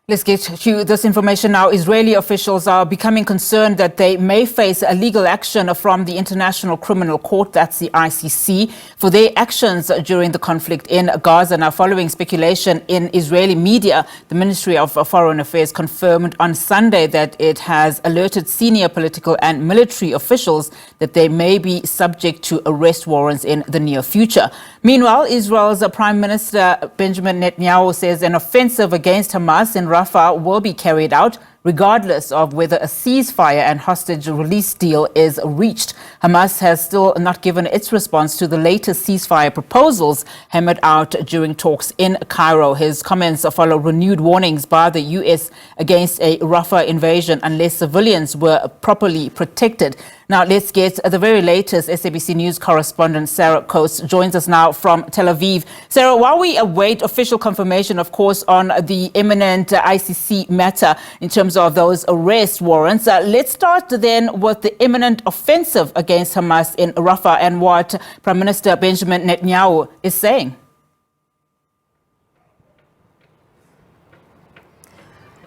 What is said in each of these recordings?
Let's get to this information now. Israeli officials are becoming concerned that they may face a legal action from the International Criminal Court, that's the ICC, for their actions during the conflict in Gaza. Now, following speculation in Israeli media, the Ministry of Foreign Affairs confirmed on Sunday that it has alerted senior political and military officials that they may be subject to arrest warrants in the near future. Meanwhile, Israel's Prime Minister Benjamin Netanyahu says an offensive against Hamas in Rafah will be carried out regardless of whether a ceasefire and hostage release deal is reached. Hamas has still not given its response to the latest ceasefire proposals hammered out during talks in Cairo. His comments follow renewed warnings by the US against a Rafah invasion unless civilians were properly protected. Now, let's get the very latest. SABC News correspondent Sarah Coates joins us now from Tel Aviv. Sarah, while we await official confirmation, of course, on the imminent ICC matter in terms of those arrest warrants, let's start then with the imminent offensive against Hamas in Rafah and what Prime Minister Benjamin Netanyahu is saying.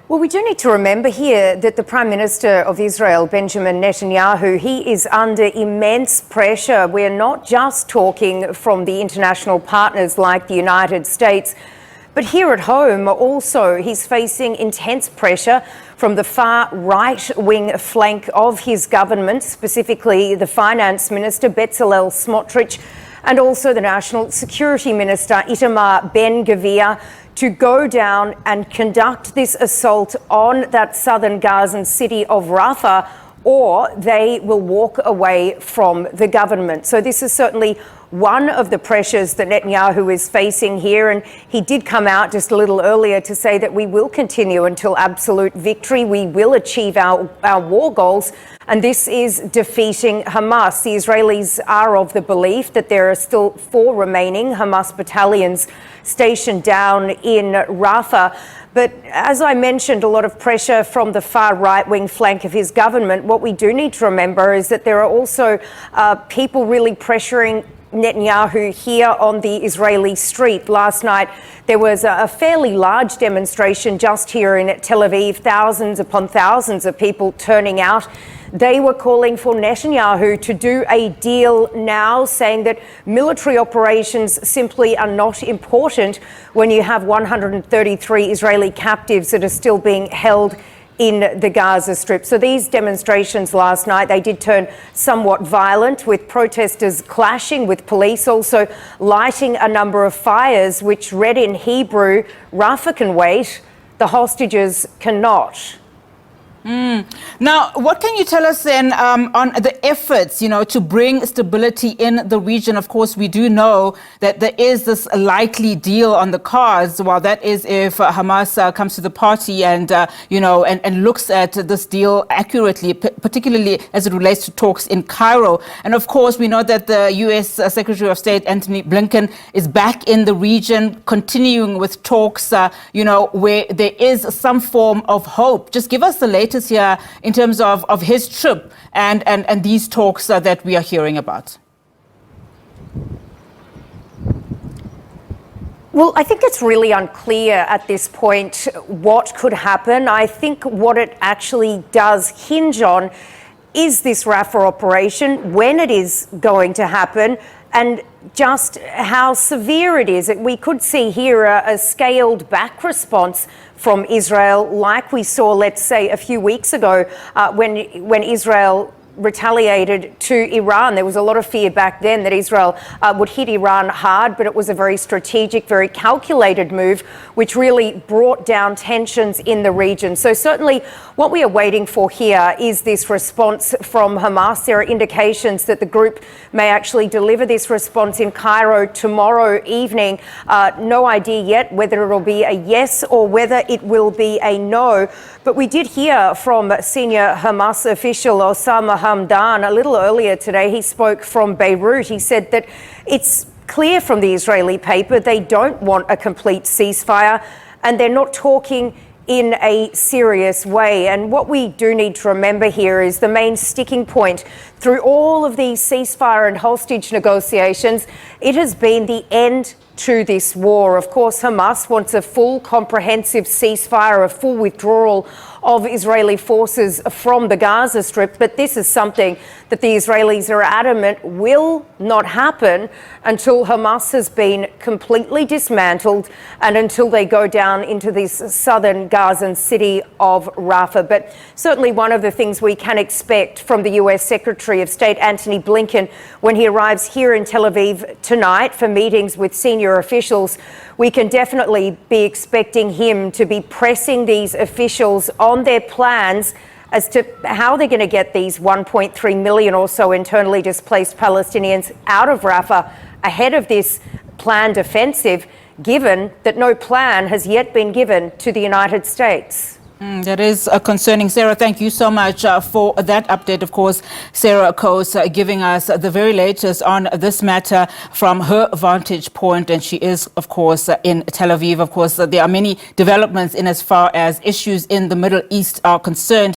Well, we do need to remember here that the Prime Minister of Israel, Benjamin Netanyahu, he is under immense pressure. We're not just talking from the international partners like the United States, but here at home also he's facing intense pressure from the far right-wing flank of his government, specifically the Finance Minister, Bezalel Smotrich, and also the National Security Minister, Itamar Ben-Gvir, to go down and conduct this assault on that southern Gazan city of Rafah, or they will walk away from the government. So this is certainly one of the pressures that Netanyahu is facing here. And he did come out just a little earlier to say that we will continue until absolute victory. We will achieve our war goals. And this is defeating Hamas. The Israelis are of the belief that there are still 4 remaining Hamas battalions stationed down in Rafah. But as I mentioned, a lot of pressure from the far right-wing flank of his government. What we do need to remember is that there are also people really pressuring Netanyahu here on the Israeli street. Last night, there was a fairly large demonstration just here in Tel Aviv, thousands upon thousands of people turning out. They were calling for Netanyahu to do a deal now, saying that military operations simply are not important when you have 133 Israeli captives that are still being held in the Gaza Strip. So these demonstrations last night, they did turn somewhat violent, with protesters clashing with police, also lighting a number of fires, which read in Hebrew, "Rafah can wait, the hostages cannot." Now, what can you tell us then on the efforts, to bring stability in the region? Of course, we do know that there is this likely deal on the cards. Well, that is if Hamas comes to the party and, and looks at this deal accurately, particularly as it relates to talks in Cairo. And of course, we know that the U.S. Secretary of State, Antony Blinken, is back in the region, continuing with talks, where there is some form of hope. Just give us the latest here in terms of his trip and these talks that we are hearing about. Well, I think it's really unclear at this point what could happen. I think what it actually does hinge on is this Rafah operation, when it is going to happen, and just how severe it is. We could see here a scaled back response from Israel, like we saw, let's say, a few weeks ago when Israel retaliated to Iran. There was a lot of fear back then that Israel would hit Iran hard, but it was a very strategic, very calculated move, which really brought down tensions in the region. So certainly what we are waiting for here is this response from Hamas. There are indications that the group may actually deliver this response in Cairo tomorrow evening. No idea yet whether it will be a yes or whether it will be a no. But we did hear from senior Hamas official Osama Hamdan a little earlier today. He spoke from Beirut. He said that it's clear from the Israeli paper they don't want a complete ceasefire, and they're not talking in a serious way. And what we do need to remember here is the main sticking point through all of these ceasefire and hostage negotiations, it has been the end to this war. Of course, Hamas wants a full, comprehensive ceasefire, a full withdrawal of Israeli forces from the Gaza Strip, but this is something that the Israelis are adamant will not happen until Hamas has been completely dismantled and until they go down into this southern Gazan city of Rafah. But certainly one of the things we can expect from the US Secretary of State Antony Blinken when he arrives here in Tel Aviv tonight for meetings with senior officials, we can definitely be expecting him to be pressing these officials on their plans as to how they're going to get these 1.3 million or so internally displaced Palestinians out of Rafah ahead of this planned offensive, given that no plan has yet been given to the United States. That is concerning. Sarah, thank you so much for that update. Of course, Sarah Coase giving us the very latest on this matter from her vantage point, and she is, of course, in Tel Aviv. Of course, there are many developments in as far as issues in the Middle East are concerned.